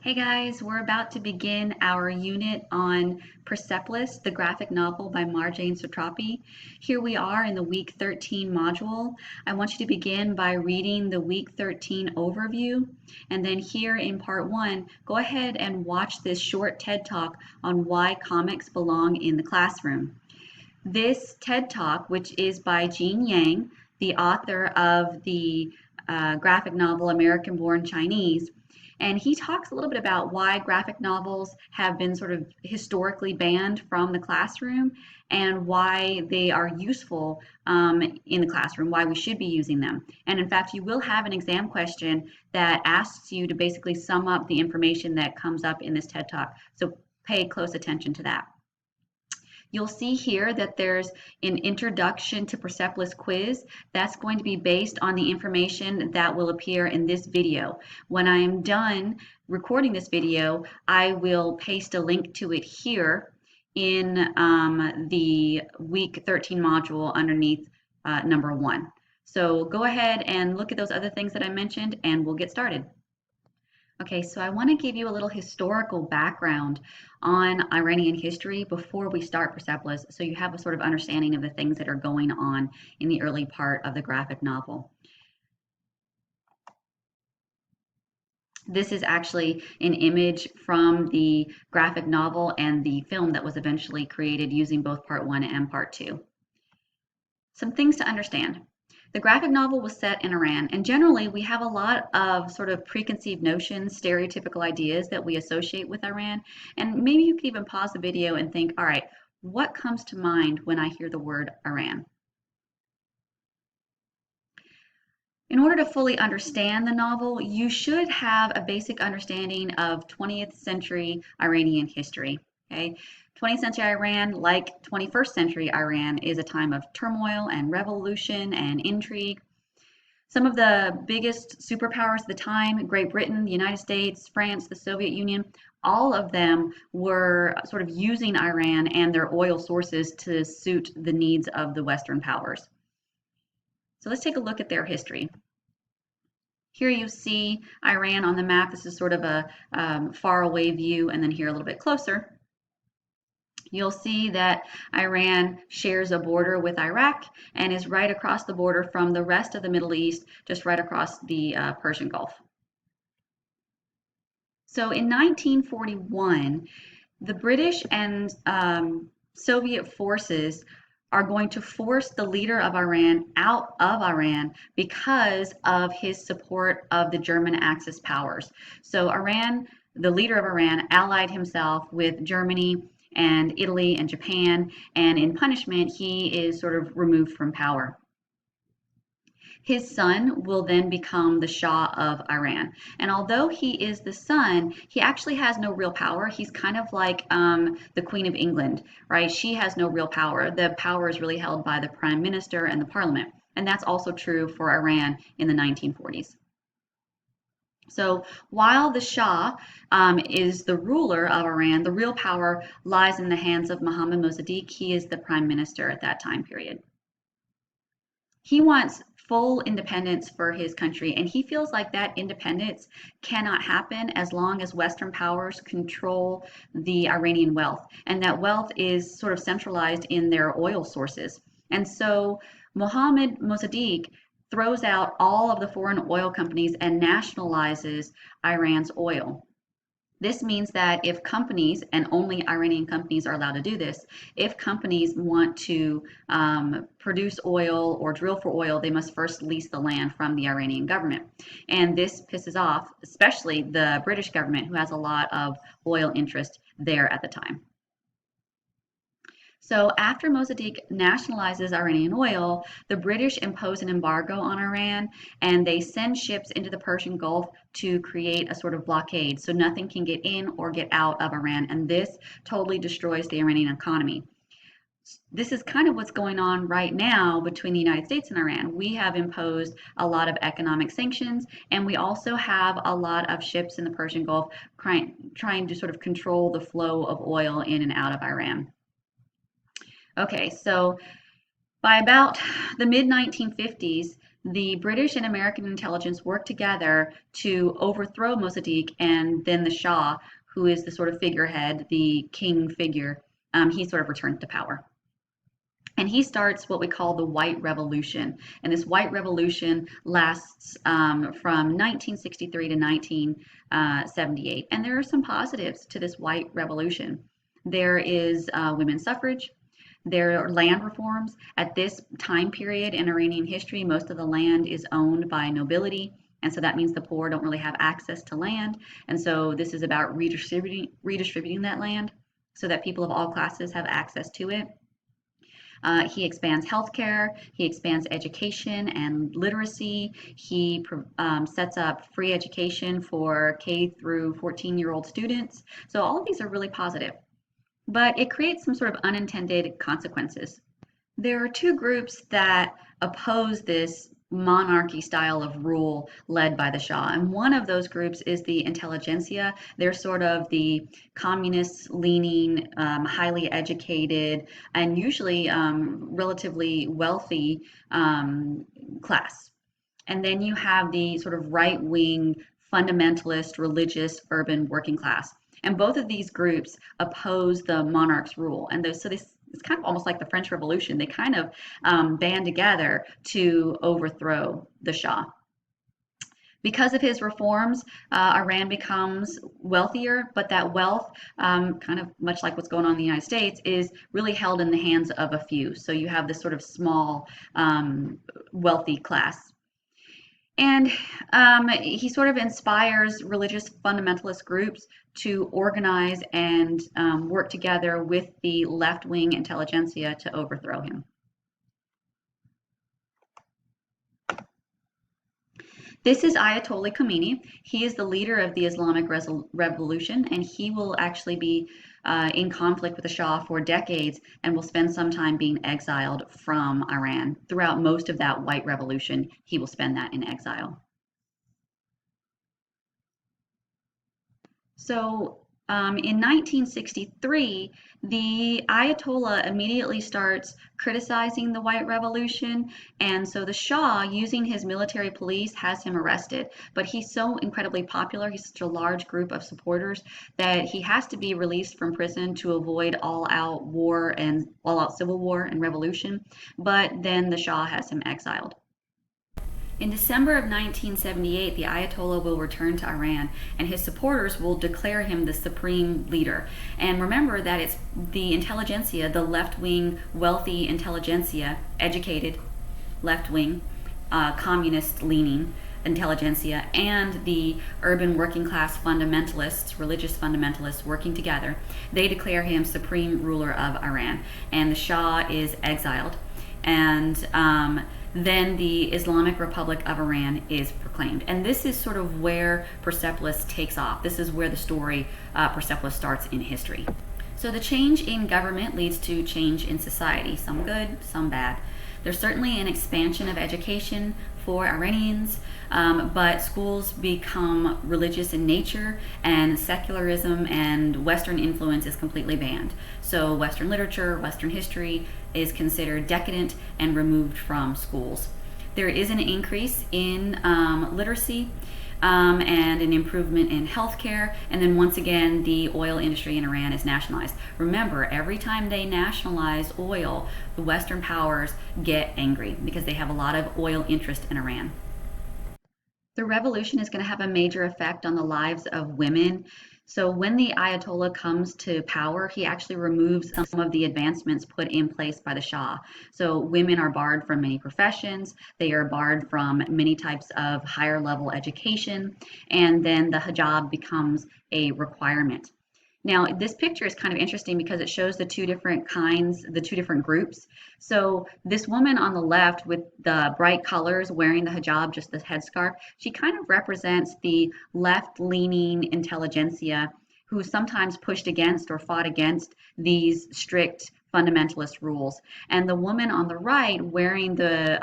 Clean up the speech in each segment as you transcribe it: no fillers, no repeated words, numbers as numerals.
Hey guys, we're about to begin our unit on Persepolis, the graphic novel by Marjane Satrapi. Here we are in the week 13 module. I want you to begin by reading the week 13 overview, and then here in part 1, go ahead and watch this short TED Talk on why comics belong in the classroom. This TED Talk, which is by Jean Yang, the author of the graphic novel American Born Chinese, and he talks a little bit about why graphic novels have been sort of historically banned from the classroom and why they are useful in the classroom, why we should be using them. And in fact, you will have an exam question that asks you to basically sum up the information that comes up in this TED Talk. So pay close attention to that. You'll see here that there's an introduction to Persepolis quiz. That's going to be based on the information that will appear in this video. When I am done recording this video, I will paste a link to it here in the week 13 module underneath number 1. So go ahead and look at those other things that I mentioned and we'll get started. Okay, so I want to give you a little historical background on Iranian history before we start Persepolis, so you have a sort of understanding of the things that are going on in the early part of the graphic novel. This is actually an image from the graphic novel and the film that was eventually created using both part 1 and part 2. Some things to understand. The graphic novel was set in Iran, and generally we have a lot of sort of preconceived notions, stereotypical ideas that we associate with Iran. And maybe you could even pause the video and think, all right, what comes to mind when I hear the word Iran? In order to fully understand the novel, you should have a basic understanding of 20th century Iranian history. Okay? 20th century Iran, like 21st century Iran, is a time of turmoil and revolution and intrigue. Some of the biggest superpowers of the time, Great Britain, the United States, France, the Soviet Union, all of them were sort of using Iran and their oil sources to suit the needs of the Western powers. So let's take a look at their history. Here you see Iran on the map. This is sort of a far away view, and then here a little bit closer. You'll see that Iran shares a border with Iraq and is right across the border from the rest of the Middle East, just right across the Persian Gulf. So in 1941, the British and Soviet forces are going to force the leader of Iran out of Iran because of his support of the German Axis powers. So Iran, the leader of Iran, allied himself with Germany and Italy and Japan, and in punishment, he is sort of removed from power. His son will then become the Shah of Iran. And although he is the son, he actually has no real power. He's kind of like the Queen of England, right? She has no real power. The power is really held by the Prime Minister and the Parliament. And that's also true for Iran in the 1940s. So while the Shah is the ruler of Iran, the real power lies in the hands of Mohammad Mossadeq. He is the prime minister at that time period. He wants full independence for his country, and he feels like that independence cannot happen as long as Western powers control the Iranian wealth, and that wealth is sort of centralized in their oil sources. And so Mohammad Mossadeq throws out all of the foreign oil companies and nationalizes Iran's oil. This means that if companies, and only Iranian companies are allowed to do this, if companies want to produce oil or drill for oil, they must first lease the land from the Iranian government. And this pisses off, especially the British government, who has a lot of oil interest there at the time. So after Mossadeq nationalizes Iranian oil, the British impose an embargo on Iran and they send ships into the Persian Gulf to create a sort of blockade so nothing can get in or get out of Iran, and this totally destroys the Iranian economy. This is kind of what's going on right now between the United States and Iran. We have imposed a lot of economic sanctions, and we also have a lot of ships in the Persian Gulf trying to sort of control the flow of oil in and out of Iran. Okay, so by about the mid-1950s, The British and American intelligence worked together to overthrow Mossadeq, and then the Shah, who is the sort of figurehead, the king figure, he sort of returned to power. And he starts what we call the White Revolution. And this White Revolution lasts from 1963 to 1978. And there are some positives to this White Revolution. There is women's suffrage. There are land reforms. At this time period in Iranian history, most of the land is owned by nobility. And so that means the poor don't really have access to land. And so this is about redistributing that land so that people of all classes have access to it. He expands healthcare, he expands education and literacy. He sets up free education for K through 14-year-old students. So all of these are really positive, but it creates some sort of unintended consequences. There are two groups that oppose this monarchy style of rule led by the Shah. And one of those groups is the intelligentsia. They're sort of the communist leaning, highly educated, and usually relatively wealthy class. And then you have the sort of right wing, fundamentalist, religious, urban working class. And both of these groups oppose the monarch's rule. And so it's kind of almost like the French Revolution. They kind of band together to overthrow the Shah. Because of his reforms, Iran becomes wealthier, but that wealth, kind of much like what's going on in the United States, is really held in the hands of a few. So you have this sort of small, wealthy class. And he sort of inspires religious fundamentalist groups to organize and work together with the left-wing intelligentsia to overthrow him. This is Ayatollah Khomeini. He is the leader of the Islamic Revolution, and he will actually be in conflict with the Shah for decades and will spend some time being exiled from Iran. Throughout most of that White Revolution, he will spend that in exile. So in 1963, the Ayatollah immediately starts criticizing the White Revolution, and so the Shah, using his military police, has him arrested. But he's so incredibly popular, he's such a large group of supporters, that he has to be released from prison to avoid all-out war and all-out civil war and revolution. But then the Shah has him exiled. In December of 1978, the Ayatollah will return to Iran, and his supporters will declare him the supreme leader. And remember that it's the intelligentsia, the left-wing, wealthy intelligentsia, educated, left-wing, communist-leaning intelligentsia, and the urban working-class fundamentalists, religious fundamentalists working together. They declare him supreme ruler of Iran, and the Shah is exiled. And then the Islamic Republic of Iran is proclaimed. And this is sort of where Persepolis takes off. This is where the story Persepolis starts in history. So the change in government leads to change in society, some good, some bad. There's certainly an expansion of education for Iranians, but schools become religious in nature, and secularism and Western influence is completely banned. So Western literature, Western history is considered decadent and removed from schools. There is an increase in literacy and an improvement in healthcare, and then once again the oil industry in Iran is nationalized. Remember, every time they nationalize oil, the Western powers get angry because they have a lot of oil interest in Iran. The revolution is going to have a major effect on the lives of women. So when the Ayatollah comes to power, he actually removes some of the advancements put in place by the Shah. So women are barred from many professions, they are barred from many types of higher level education, and then the hijab becomes a requirement. Now, this picture is kind of interesting because it shows the two different kinds, the two different groups. So this woman on the left with the bright colors wearing the hijab, just the headscarf, she kind of represents the left-leaning intelligentsia who sometimes pushed against or fought against these strict fundamentalist rules. And the woman on the right wearing the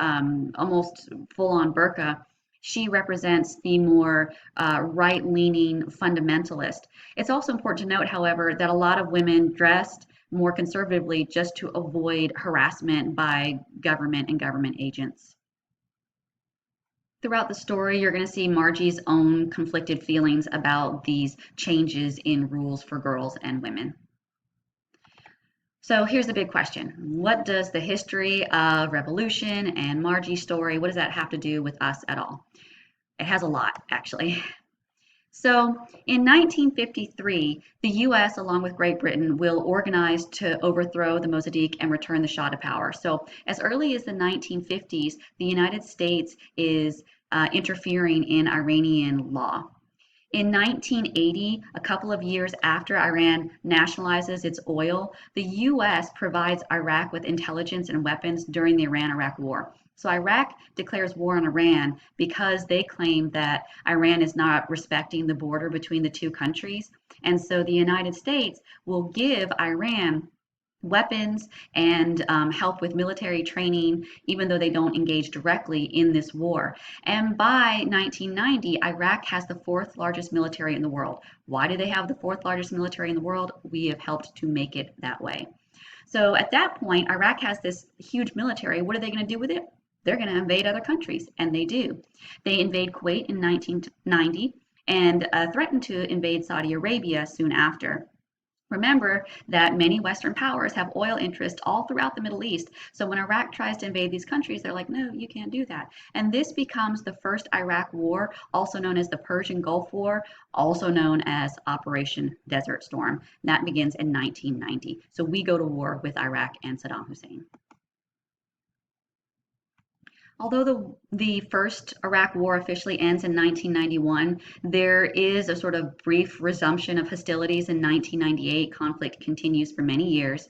almost full-on burqa, she represents the more right-leaning fundamentalist. It's also important to note, however, that a lot of women dressed more conservatively just to avoid harassment by government and government agents. Throughout the story, you're going to see Margie's own conflicted feelings about these changes in rules for girls and women. So here's the big question. What does the history of revolution and Margie's story, what does that have to do with us at all? It has a lot, actually. So in 1953, the US, along with Great Britain, will organize to overthrow the Mossadeq and return the Shah to power. So as early as the 1950s, the United States is interfering in Iranian law. In 1980, a couple of years after Iran nationalizes its oil, the US provides Iraq with intelligence and weapons during the Iran-Iraq War. So Iraq declares war on Iran because they claim that Iran is not respecting the border between the two countries. And so the United States will give Iran weapons and help with military training, even though they don't engage directly in this war. And by 1990, Iraq has the fourth largest military in the world. Why do they have the fourth largest military in the world? We have helped to make it that way. So at that point, Iraq has this huge military. What are they going to do with it? They're going to invade other countries, and they do. They invade Kuwait in 1990 and threatened to invade Saudi Arabia soon after. Remember that many Western powers have oil interests all throughout the Middle East. So when Iraq tries to invade these countries, they're like, no, you can't do that. And this becomes the first Iraq war, also known as the Persian Gulf War, also known as Operation Desert Storm. That begins in 1990. So we go to war with Iraq and Saddam Hussein. Although the first Iraq War officially ends in 1991, there is a sort of brief resumption of hostilities in 1998. Conflict continues for many years.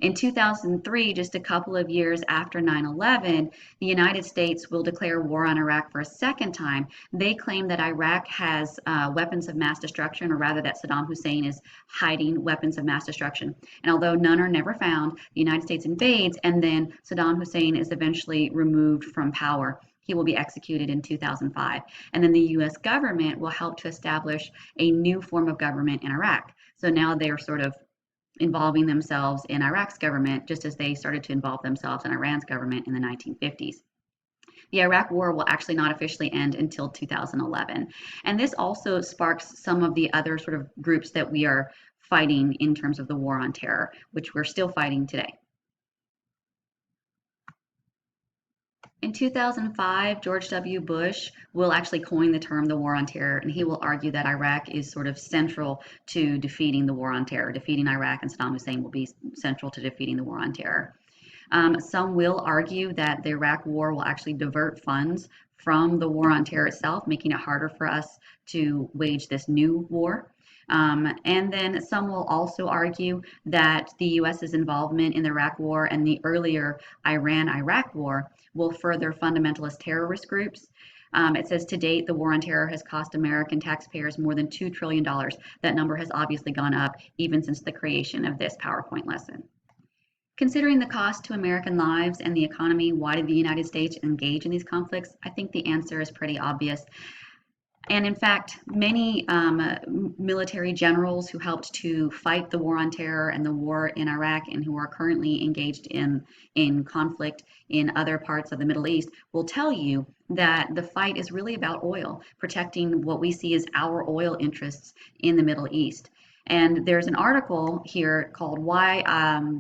In 2003, just a couple of years after 9/11, the United States will declare war on Iraq for a second time. They claim that Iraq has weapons of mass destruction, or rather that Saddam Hussein is hiding weapons of mass destruction. And although none are never found, the United States invades, and then Saddam Hussein is eventually removed from power. He will be executed in 2005. And then the US government will help to establish a new form of government in Iraq. So now they're sort of involving themselves in Iraq's government, just as they started to involve themselves in Iran's government in the 1950s. The Iraq War will actually not officially end until 2011. And this also sparks some of the other sort of groups that we are fighting in terms of the war on terror, which we're still fighting today. In 2005, George W. Bush will actually coin the term the war on terror, and he will argue that Iraq is sort of central to defeating the war on terror. Defeating Iraq and Saddam Hussein will be central to defeating the war on terror. Some will argue that the Iraq war will actually divert funds from the war on terror itself, making it harder for us to wage this new war. And then some will also argue that the US's involvement in the Iraq War and the earlier Iran-Iraq War will further fundamentalist terrorist groups. It says to date, the war on terror has cost American taxpayers more than $2 trillion. That number has obviously gone up even since the creation of this PowerPoint lesson. Considering the cost to American lives and the economy, why did the United States engage in these conflicts? I think the answer is pretty obvious. And in fact, many military generals who helped to fight the war on terror and the war in Iraq and who are currently engaged in conflict in other parts of the Middle East will tell you that the fight is really about oil, protecting what we see as our oil interests in the Middle East. And there's an article here called Why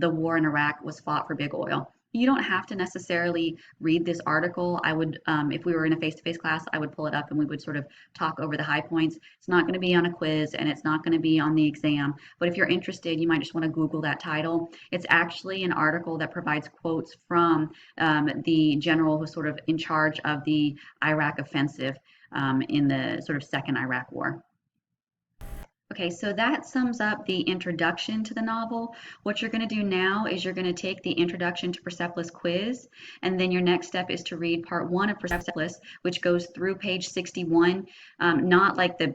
the War in Iraq Was Fought for Big Oil. You don't have to necessarily read this article. I would, if we were in a face-to-face class, I would pull it up and we would sort of talk over the high points. It's not going to be on a quiz and it's not going to be on the exam. But if you're interested, you might just want to Google that title. It's actually an article that provides quotes from the general who's sort of in charge of the Iraq offensive in the sort of second Iraq war. Okay, so that sums up the introduction to the novel. What you're going to do now is you're going to take the Introduction to Persepolis quiz, and then your next step is to read part 1 of Persepolis, which goes through page 61, not like the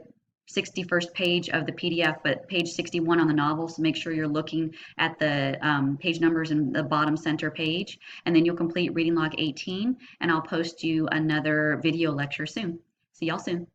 61st page of the PDF, but page 61 on the novel. So make sure you're looking at the page numbers in the bottom center page, and then you'll complete reading log 18, and I'll post you another video lecture soon. See y'all soon.